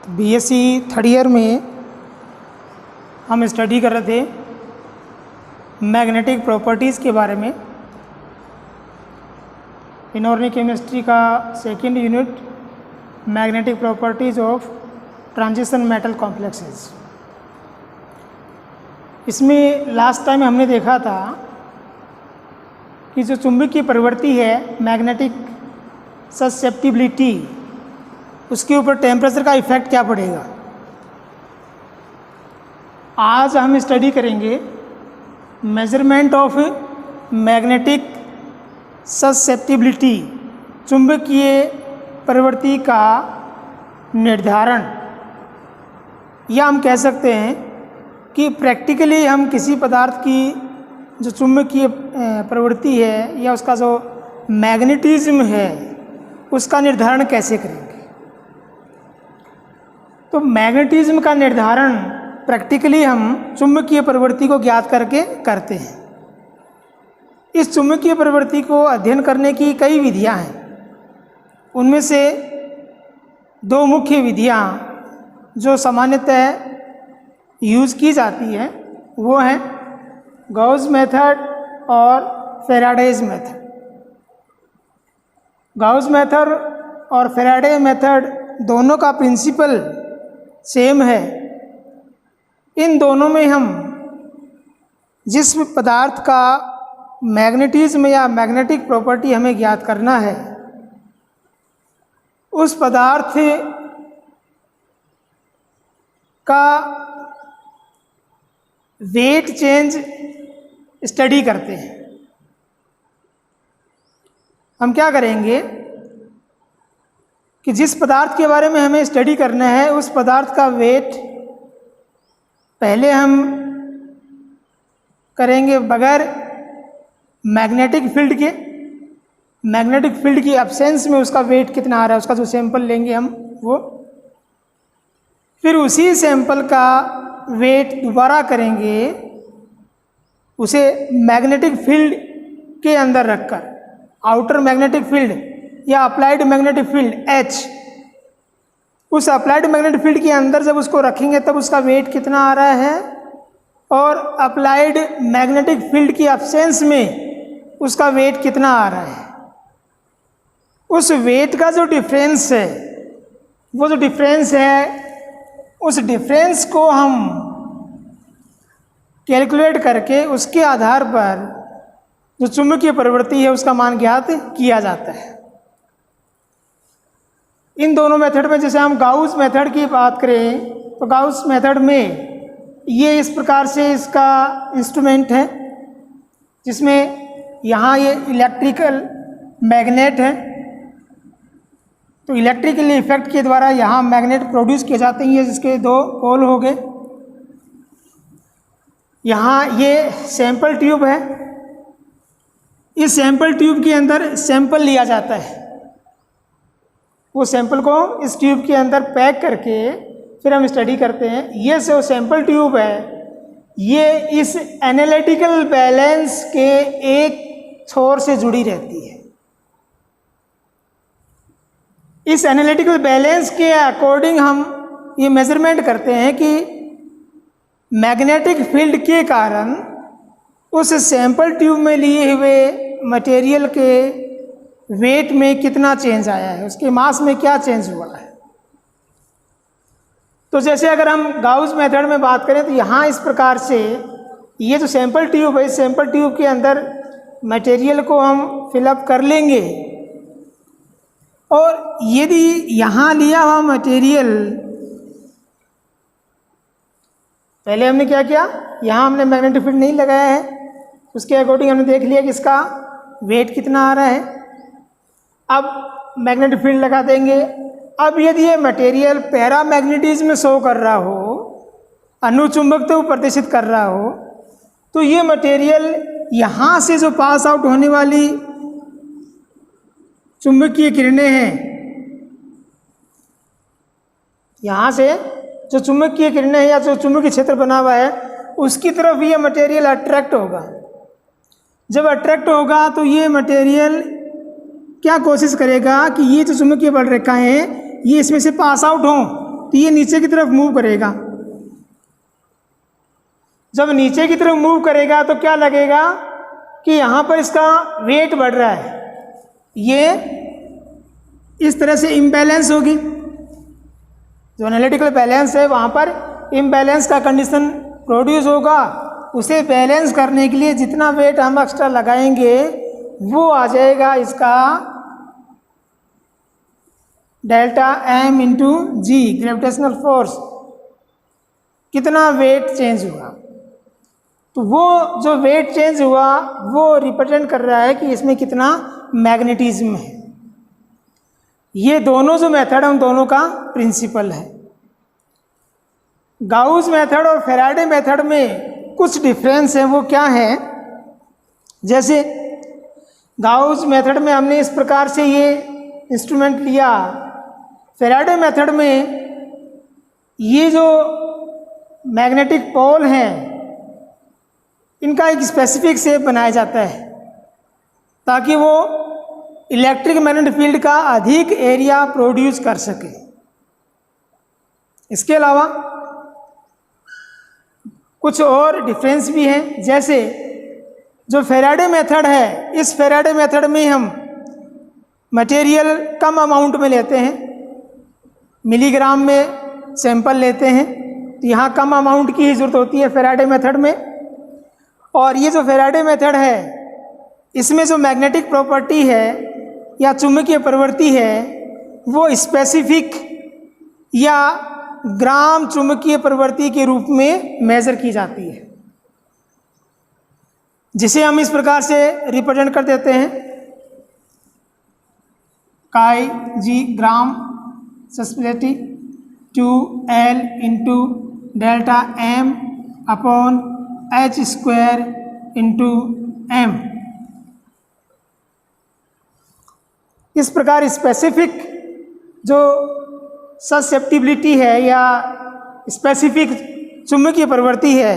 BSc third year में हम study कर रहे थे मैग्नेटिक प्रॉपर्टीज़ के बारे में। इनऑर्गेनिक केमिस्ट्री का second unit magnetic properties of transition metal complexes. इसमें लास्ट टाइम हमने देखा था कि जो चुंबकीय प्रवृत्ति है मैग्नेटिक ससेप्टिबिलिटी, उसके ऊपर टेम्परेचर का इफेक्ट क्या पड़ेगा। आज हम स्टडी करेंगे मेजरमेंट ऑफ मैग्नेटिक ससेप्टिबिलिटी, चुंबकीय प्रवृत्ति का निर्धारण, या हम कह सकते हैं कि प्रैक्टिकली हम किसी पदार्थ की जो चुंबकीय प्रवृत्ति है या उसका जो मैग्नेटिज्म है उसका निर्धारण कैसे करेंगे। तो मैग्नेटिज्म का निर्धारण प्रैक्टिकली हम चुंबकीय प्रवृत्ति को ज्ञात करके करते हैं। इस चुंबकीय प्रवृत्ति को अध्ययन करने की कई विधियां हैं। उनमें से दो मुख्य विधियां जो सामान्यतः यूज़ की जाती हैं वो हैं गॉस मेथड और फैराडेज मेथड। गॉस मेथड और फैराडे मेथड दोनों का प्रिंसिपल सेम है। इन दोनों में हम जिस पदार्थ का मैग्नेटिज्म या मैग्नेटिक प्रॉपर्टी हमें ज्ञात करना है उस पदार्थ का वेट चेंज स्टडी करते हैं। हम क्या करेंगे कि जिस पदार्थ के बारे में हमें स्टडी करना है उस पदार्थ का वेट पहले हम करेंगे बगैर मैग्नेटिक फील्ड के। मैग्नेटिक फील्ड की एब्सेंस में उसका वेट कितना आ रहा है उसका जो सैंपल लेंगे हम वो, फिर उसी सैंपल का वेट दोबारा करेंगे उसे मैग्नेटिक फील्ड के अंदर रखकर, आउटर मैग्नेटिक फील्ड या अप्लाइड मैग्नेटिक फील्ड H, उस अप्लाइड मैग्नेटिक फील्ड के अंदर जब उसको रखेंगे तब उसका वेट कितना आ रहा है और अप्लाइड मैग्नेटिक फील्ड की एब्सेंस में उसका वेट कितना आ रहा है। उस वेट का जो डिफरेंस है वो जो डिफरेंस है उस डिफरेंस को हम कैलकुलेट करके उसके आधार पर जो चुंबकीय प्रवृत्ति है उसका मान ज्ञात किया जाता है। इन दोनों मेथड में जैसे हम गाउस मेथड की बात करें तो गाउस मेथड में ये इस प्रकार से इसका इंस्ट्रूमेंट है जिसमें यहाँ ये इलेक्ट्रिकल मैग्नेट है। तो इलेक्ट्रिकल इफेक्ट के द्वारा यहाँ मैग्नेट प्रोड्यूस किए जाते हैं, जिसके दो पोल हो गए। यहाँ ये सैंपल ट्यूब है, इस सैंपल ट्यूब के अंदर सैंपल लिया जाता है। वो सैंपल को इस ट्यूब के अंदर पैक करके फिर हम स्टडी करते हैं। ये जो सैंपल ट्यूब है ये इस एनालिटिकल बैलेंस के एक छोर से जुड़ी रहती है। इस एनालिटिकल बैलेंस के अकॉर्डिंग हम ये मेजरमेंट करते हैं कि मैग्नेटिक फील्ड के कारण उस सैंपल ट्यूब में लिए हुए मटेरियल के वेट में कितना चेंज आया है, उसके मास में क्या चेंज हुआ है। तो जैसे अगर हम गाउस मेथड में बात करें तो यहाँ इस प्रकार से ये जो सैंपल ट्यूब है इस सैंपल ट्यूब के अंदर मटेरियल को हम फिलअप कर लेंगे और यदि यहाँ लिया हुआ मटेरियल, पहले हमने क्या किया, यहाँ हमने मैग्नेटिक फील्ड नहीं लगाया है, उसके अकॉर्डिंग हमने देख लिया कि इसका वेट कितना आ रहा है। अब मैग्नेटिक फील्ड लगा देंगे। अब यदि ये मटेरियल पैरामैग्नेटिज्म में शो कर रहा हो, अनुचुंबकत्व को प्रदर्शित कर रहा हो, तो ये मटेरियल यहाँ से जो पास आउट होने वाली चुंबकीय किरणें हैं, यहाँ से जो चुंबकीय किरणें हैं या जो चुंबकीय क्षेत्र बना हुआ है उसकी तरफ ये मटेरियल अट्रैक्ट होगा। जब अट्रैक्ट होगा तो ये मटेरियल क्या कोशिश करेगा कि ये जो चुंबकीय बल रेखाएं हैं ये इसमें से पास आउट हों तो ये नीचे की तरफ मूव करेगा। जब नीचे की तरफ मूव करेगा तो क्या लगेगा कि यहाँ पर इसका वेट बढ़ रहा है, ये इस तरह से इम्बैलेंस होगी। जो एनालिटिकल बैलेंस है वहाँ पर इम्बैलेंस का कंडीशन प्रोड्यूस होगा। उसे बैलेंस करने के लिए जितना वेट हम एक्स्ट्रा लगाएंगे वो आ जाएगा इसका डेल्टा एम इंटू जी, ग्रेविटेशनल फोर्स। कितना वेट चेंज हुआ, तो वो जो वेट चेंज हुआ वो रिप्रेजेंट कर रहा है कि इसमें कितना मैग्नेटिज्म है। ये दोनों जो मेथड है उन दोनों का प्रिंसिपल है। गाउस मेथड और फैराडे मेथड में कुछ डिफरेंस है, वो क्या है? जैसे गाउस मेथड में हमने इस प्रकार से ये इंस्ट्रूमेंट लिया, फैराडे मेथड में ये जो मैग्नेटिक पोल हैं इनका एक स्पेसिफिक शेप बनाया जाता है ताकि वो इलेक्ट्रिक मैग्नेटिक फील्ड का अधिक एरिया प्रोड्यूस कर सके। इसके अलावा कुछ और डिफरेंस भी हैं, जैसे जो फैराडे मेथड है, इस फैराडे मेथड में हम मटेरियल कम अमाउंट में लेते हैं, मिलीग्राम में सैंपल लेते हैं, तो यहाँ कम अमाउंट की ही ज़रूरत होती है फैराडे मेथड में। और ये जो फैराडे मेथड है इसमें जो मैग्नेटिक प्रॉपर्टी है या चुंबकीय प्रवृत्ति है वो स्पेसिफिक या ग्राम चुंबकीय प्रवृत्ति के रूप में मेजर की जाती है, जिसे हम इस प्रकार से रिप्रेजेंट कर देते हैं chi g gram susceptibility 2L into delta m upon H square into m. इस प्रकार स्पेसिफिक जो ससेप्टिबिलिटी है या स्पेसिफिक चुंबकीय प्रवृत्ति है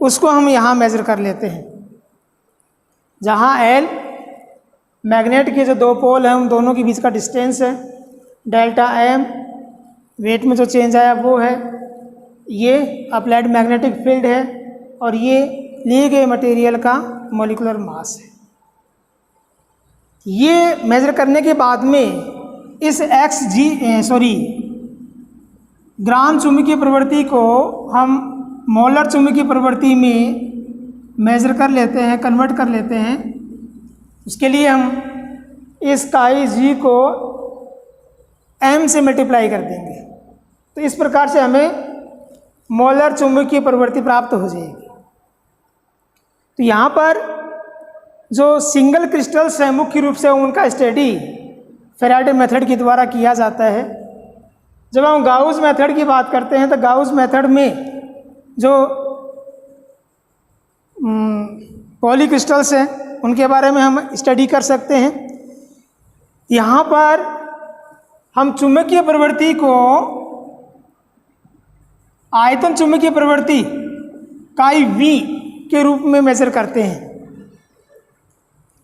उसको हम यहाँ मेजर कर लेते हैं, जहाँ L मैग्नेट के जो दो पोल हैं उन दोनों के बीच का डिस्टेंस है, डेल्टा एम वेट में जो चेंज आया वो है, ये अप्लाइड मैग्नेटिक फील्ड है और ये लिए गए मटेरियल का मॉलिक्यूलर मास है। ये मेजर करने के बाद में इस ग्राम चुंबकीय प्रवृत्ति को हम मोलर चुंबकीय प्रवृत्ति में मेजर कर लेते हैं, कन्वर्ट कर लेते हैं। उसके लिए हम इस काई जी को m से मल्टीप्लाई कर देंगे, तो इस प्रकार से हमें मोलर चुंबकीय प्रवृत्ति प्राप्त हो जाएगी। तो यहाँ पर जो सिंगल क्रिस्टल्स हैं मुख्य रूप से उनका स्टडी फैराडे मेथड के द्वारा किया जाता है। जब हम गाउस मेथड की बात करते हैं तो गाउस मेथड में जो पॉलीक्रिस्टल्स हैं उनके बारे में हम स्टडी कर सकते हैं। यहाँ पर हम चुंबकीय प्रवृत्ति को आयतन चुंबकीय प्रवृत्ति काई v के रूप में मेजर करते हैं।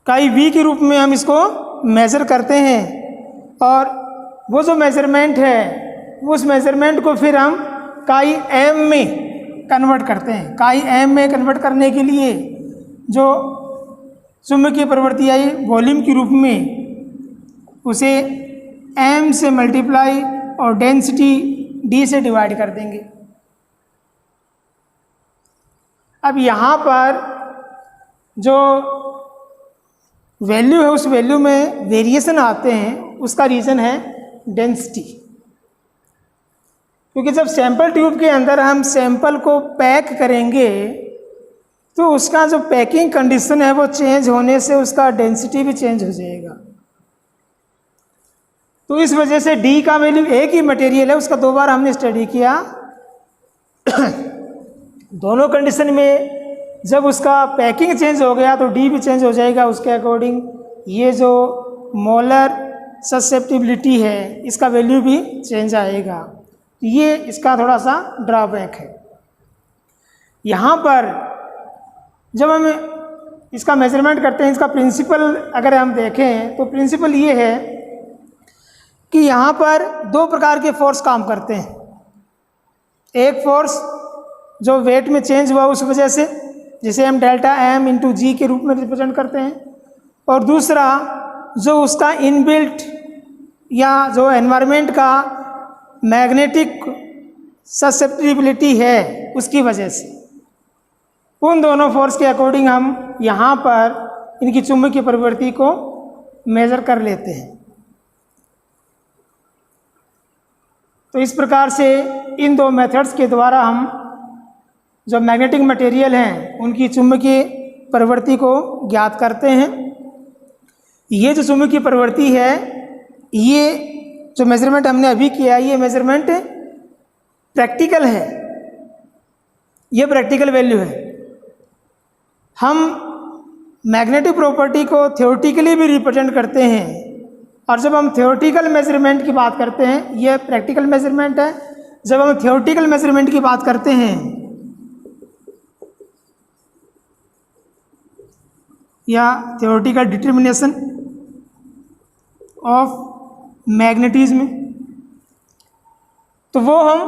काई v के रूप में हम इसको मेजर करते हैं और वो जो मेजरमेंट है उस मेजरमेंट को फिर हम काई m में कन्वर्ट करते हैं। काई m में कन्वर्ट करने के लिए जो चुंबकीय प्रवृत्ति आई वॉल्यूम के रूप में उसे m से मल्टीप्लाई और डेंसिटी d से डिवाइड कर देंगे। अब यहाँ पर जो वैल्यू है उस वैल्यू में वेरिएशन आते हैं, उसका रीज़न है डेंसिटी। क्योंकि जब सैंपल ट्यूब के अंदर हम सैंपल को पैक करेंगे तो उसका जो पैकिंग कंडीशन है वो चेंज होने से उसका डेंसिटी भी चेंज हो जाएगा। तो इस वजह से D का वैल्यू एक ही मटेरियल है, उसका दो बार हमने स्टडी किया। दोनों कंडीशन में जब उसका पैकिंग चेंज हो गया तो D भी चेंज हो जाएगा उसके अकॉर्डिंग। ये जो मोलर ससेप्टिबिलिटी है इसका वैल्यू भी चेंज आएगा। ये इसका थोड़ा सा ड्रॉबैक है। यहाँ पर जब हम इसका मेजरमेंट करते हैं, इसका प्रिंसिपल अगर हम देखें तो प्रिंसिपल ये है कि यहाँ पर दो प्रकार के फोर्स काम करते हैं। एक फोर्स जो वेट में चेंज हुआ उस वजह से, जिसे हम डेल्टा एम इंटू जी के रूप में रिप्रेजेंट करते हैं, और दूसरा जो उसका इनबिल्ट या जो एनवायरनमेंट का मैग्नेटिक ससेप्टिबिलिटी है उसकी वजह से। उन दोनों फोर्स के अकॉर्डिंग हम यहाँ पर इनकी चुंबकीय प्रवृत्ति को मेजर कर लेते हैं। तो इस प्रकार से इन दो मेथड्स के द्वारा हम जो मैग्नेटिक मटेरियल हैं उनकी चुंबकीय प्रवृत्ति को ज्ञात करते हैं। ये जो चुंबकीय प्रवृत्ति है, ये जो मेजरमेंट हमने अभी किया, ये मेजरमेंट प्रैक्टिकल है, ये प्रैक्टिकल वैल्यू है। हम मैग्नेटिक प्रॉपर्टी को थ्योरेटिकली भी रिप्रेजेंट करते हैं, और जब हम थ्योरेटिकल मेजरमेंट की बात करते हैं, ये प्रैक्टिकल मेजरमेंट है, जब हम थ्योरेटिकल मेजरमेंट की बात करते हैं या थ्योरेटिकल डिटर्मिनेशन ऑफ मैग्नेटिज्म, तो वो हम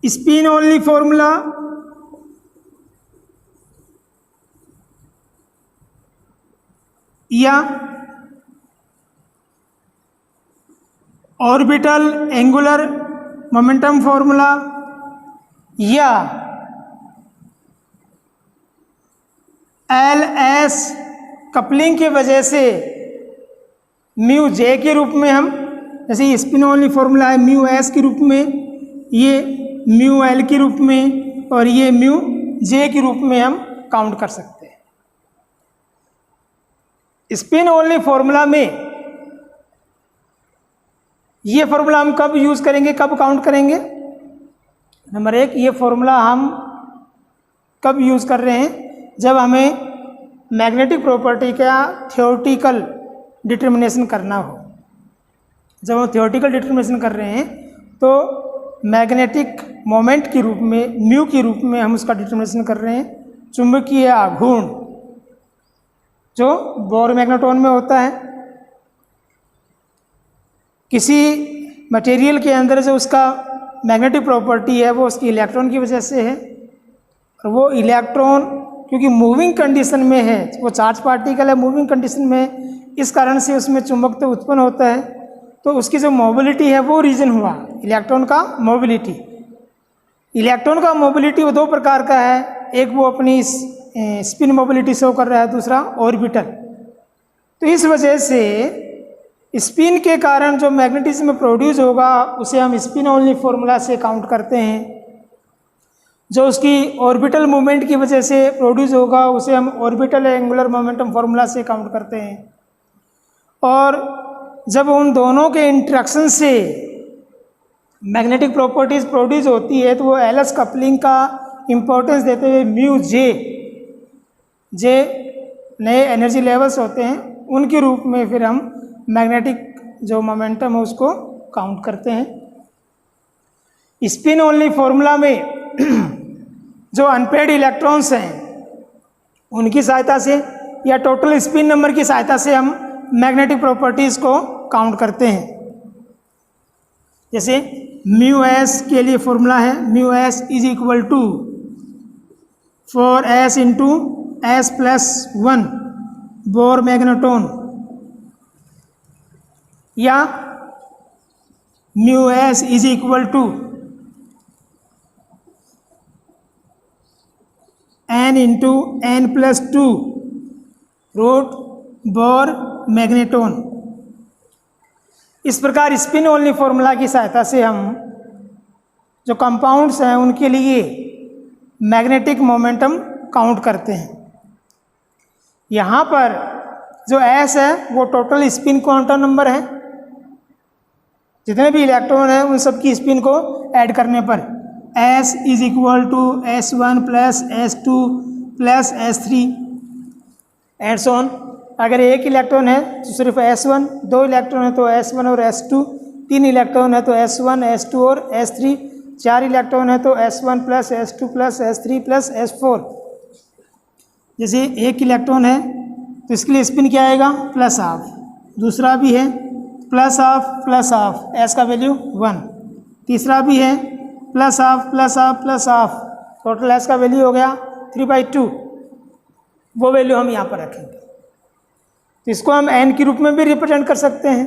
स्पिन ओनली फॉर्मूला या ऑर्बिटल एंगुलर मोमेंटम फॉर्मूला या एल एस कपलिंग की वजह से म्यू जे के रूप में हम, जैसे ये स्पिन ओनली फॉर्मूला है म्यू एस के रूप में, ये म्यू एल के रूप में, और ये म्यू जे के रूप में हम काउंट कर सकते हैं। स्पिन ओनली फॉर्मूला में ये फॉर्मूला हम कब यूज़ करेंगे, कब काउंट करेंगे? नंबर एक, ये फॉर्मूला हम कब यूज़ कर रहे हैं? जब हमें मैग्नेटिक प्रॉपर्टी का थ्योरेटिकल डिटर्मिनेशन करना हो। जब हम थ्योरेटिकल डिटर्मिनेशन कर रहे हैं तो मैग्नेटिक मोमेंट के रूप में, म्यू के रूप में हम उसका डिटर्मिनेशन कर रहे हैं। चुंबकीय आघूर्ण जो बोर मैग्नेट्रॉन में होता है, किसी मटेरियल के अंदर जो उसका मैग्नेटिक प्रॉपर्टी है वो उसकी इलेक्ट्रॉन की वजह से है, और वो इलेक्ट्रॉन क्योंकि मूविंग कंडीशन में है, वो चार्ज पार्टिकल है, मूविंग कंडीशन में, इस कारण से उसमें चुंबकत्व उत्पन्न होता है। तो उसकी जो मोबिलिटी है वो रीजन हुआ इलेक्ट्रॉन का मोबिलिटी। इलेक्ट्रॉन का मोबिलिटी वो दो प्रकार का है, एक वो अपनी स्पिन मोबिलिटी शो कर रहा है, दूसरा ऑर्बिटल। तो इस वजह से स्पिन के कारण जो मैग्नेटिज्म प्रोड्यूस होगा उसे हम स्पिन ओनली फॉर्मूला से काउंट करते हैं। जो उसकी ऑर्बिटल मूवमेंट की वजह से प्रोड्यूस होगा उसे हम ऑर्बिटल एंगुलर मोमेंटम फॉर्मूला से काउंट करते हैं। और जब उन दोनों के इंट्रैक्शन से मैग्नेटिक प्रॉपर्टीज प्रोड्यूस होती है तो वो एल एस कपलिंग का इम्पोर्टेंस देते हुए म्यू जे नए एनर्जी लेवल्स होते हैं उनके रूप में फिर हम मैग्नेटिक जो मोमेंटम है उसको काउंट करते हैं। स्पिन ओनली फॉर्मूला में जो अनपेड इलेक्ट्रॉन्स हैं उनकी सहायता से या टोटल स्पिन नंबर की सहायता से हम मैग्नेटिक प्रॉपर्टीज़ को काउंट करते हैं। जैसे म्यू एस के लिए फॉर्मूला है mu S is equal to 4s into S plus 1 Bohr magneton, या mu S is equal to n into N plus 2 root Bohr magneton. इस प्रकार स्पिन ओनली फॉर्मूला की सहायता से हम जो कंपाउंड्स हैं उनके लिए मैग्नेटिक मोमेंटम काउंट करते हैं। यहाँ पर जो s है वो टोटल स्पिन क्वांटम नंबर है, जितने भी इलेक्ट्रॉन हैं उन सब की स्पिन को ऐड करने पर s is equal to s1 plus s2 plus s3 and so on. अगर एक इलेक्ट्रॉन है तो सिर्फ s1, दो इलेक्ट्रॉन है तो s1 और s2, तीन इलेक्ट्रॉन है तो s1, s2 और s3, चार इलेक्ट्रॉन है तो s1 plus s2 plus s3 plus s4। जैसे एक इलेक्ट्रॉन है तो इसके लिए स्पिन क्या आएगा प्लस हाफ, दूसरा भी है प्लस हाफ, s का वैल्यू 1, तीसरा भी है plus half plus half plus half, total S का वैल्यू हो गया 3/2, वो वैल्यू हम यहाँ पर रखेंगे। तो इसको हम एन के रूप में भी रिप्रेजेंट कर सकते हैं।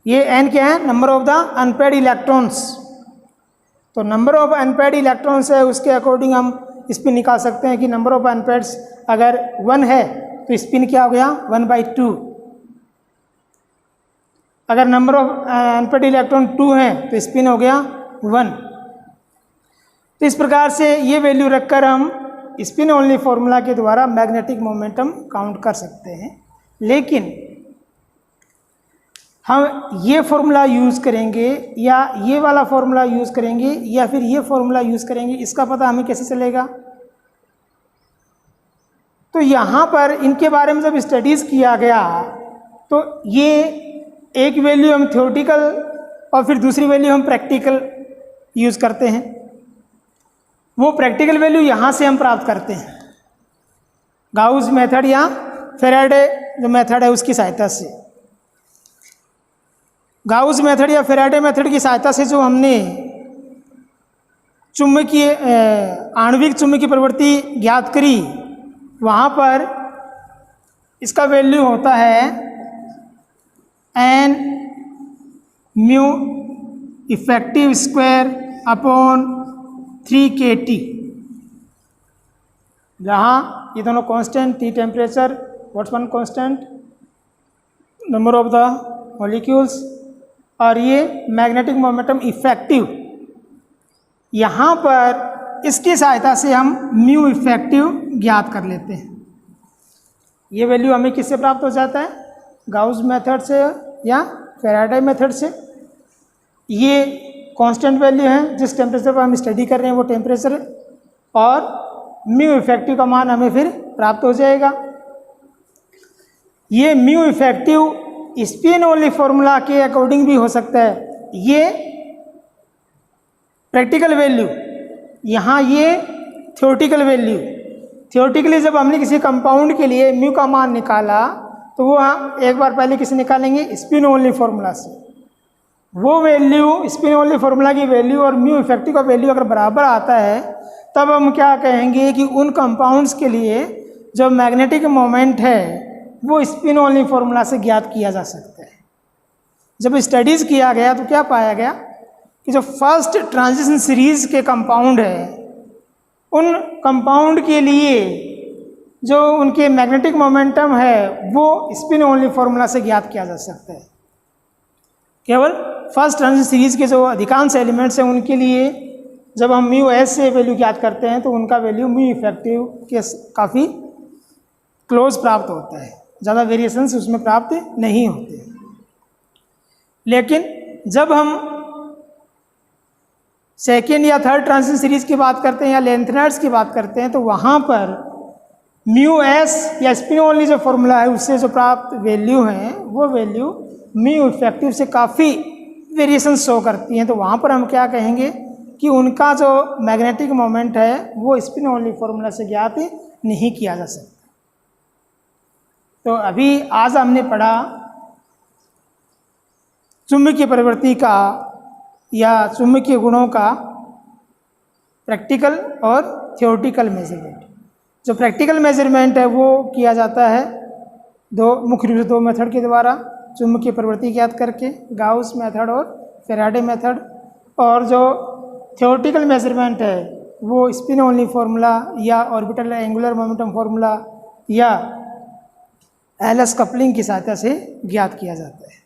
ये एन क्या है? Number of the unpaired electrons. तो नंबर ऑफ अनपेयर्ड इलेक्ट्रॉन्स है, उसके अकॉर्डिंग हम स्पिन निकाल सकते हैं कि नंबर ऑफ अनपेयर्ड्स अगर 1 है तो स्पिन क्या हो गया 1/2। अगर नंबर ऑफ अनपेयर्ड इलेक्ट्रॉन 2 है तो स्पिन हो गया 1। तो इस प्रकार से ये वैल्यू रखकर हम स्पिन ओनली फॉर्मूला के द्वारा मैग्नेटिक मोमेंटम काउंट कर सकते हैं। लेकिन हम ये फॉर्मूला यूज़ करेंगे या ये वाला फॉर्मूला यूज़ करेंगे या फिर ये फॉर्मूला यूज़ करेंगे, इसका पता हमें कैसे चलेगा? तो यहाँ पर इनके बारे में जब स्टडीज़ किया गया तो ये एक वैल्यू हम थ्योरेटिकल और फिर दूसरी वैल्यू हम प्रैक्टिकल यूज़ करते हैं। वो प्रैक्टिकल वैल्यू यहाँ से हम प्राप्त करते हैं गाउस मेथड या फेराडे जो मेथड है उसकी सहायता से। गाउस मेथड या फेराडे मेथड की सहायता से जो हमने चुंबकीय आणविक चुंबकीय प्रवृत्ति ज्ञात करी, वहाँ पर इसका वैल्यू होता है N mu effective square upon 3kT, जहाँ ये दोनों constant, T temperature, what's one constant, number of the molecules, और ये मैग्नेटिक मोमेंटम इफेक्टिव। यहाँ पर इसकी सहायता से हम म्यू इफेक्टिव ज्ञात कर लेते हैं। ये वैल्यू हमें किससे प्राप्त हो जाता है? गाउस मेथड से या फेराडे मेथड से। ये कांस्टेंट वैल्यू है, जिस टेम्परेचर पर हम स्टडी कर रहे हैं वो टेम्परेचर, और म्यू इफेक्टिव का मान हमें फिर प्राप्त हो जाएगा। ये mu effective spin only formula के अकॉर्डिंग भी हो सकता है। ये प्रैक्टिकल वैल्यू, यहाँ ये थ्योरेटिकल वैल्यू। थ्योरेटिकली जब हमने किसी कंपाउंड के लिए म्यू का मान निकाला तो वो हम एक बार पहले किसे निकालेंगे? स्पिन ओनली फॉर्मूला से। वो वैल्यू, स्पिन ओनली फॉर्मूला की वैल्यू और म्यू इफेक्टिव का वैल्यू अगर बराबर आता है तब हम क्या कहेंगे कि उन कंपाउंड्स के लिए जो मैग्नेटिक मोमेंट है वो स्पिन ओनली फॉर्मूला से ज्ञात किया जा सकता है। जब स्टडीज़ किया गया तो क्या पाया गया कि जो फर्स्ट ट्रांजिशन सीरीज के कंपाउंड है, उन कंपाउंड के लिए जो उनके मैग्नेटिक मोमेंटम है वो स्पिन ओनली फॉर्मूला से ज्ञात किया जा सकता है। केवल फर्स्ट ट्रांजिशन सीरीज के जो अधिकांश एलिमेंट्स हैं उनके लिए जब हम म्यू एस से वैल्यू ज्ञात करते हैं तो उनका वैल्यू म्यू इफेक्टिव के काफ़ी क्लोज प्राप्त होता है, ज़्यादा वेरिएशंस उसमें प्राप्त नहीं होते। लेकिन जब हम सेकेंड या थर्ड ट्रांजिशन सीरीज की बात करते हैं या लेंथेनाइड्स की बात करते हैं तो वहाँ पर म्यू एस या स्पिन ओनली जो फॉर्मूला है उससे जो प्राप्त वैल्यू हैं वो वैल्यू म्यू इफेक्टिव से काफ़ी वेरिएशन शो करती हैं। तो वहाँ पर हम क्या कहेंगे कि उनका जो मैग्नेटिक मोमेंट है वो स्पिन ओनली फॉर्मूला से ज्ञात नहीं किया जा सकता। तो अभी आज हमने पढ़ा चुंबकीय प्रवृत्ति का या चुंबकीय गुणों का प्रैक्टिकल और थ्योरेटिकल मेजरमेंट। जो प्रैक्टिकल मेजरमेंट है वो किया जाता है मुख्य रूप से दो मेथड के द्वारा, चुंबकीय प्रवृत्ति ज्ञात करके, गाउस मेथड और फेराडे मेथड। और जो थ्योरेटिकल मेजरमेंट है वो स्पिन ओनली फॉर्मूला या ऑर्बिटल एंगुलर मोमेंटम फॉर्मूला या एलएस कपलिंग की सहायता से ज्ञात किया जाता है।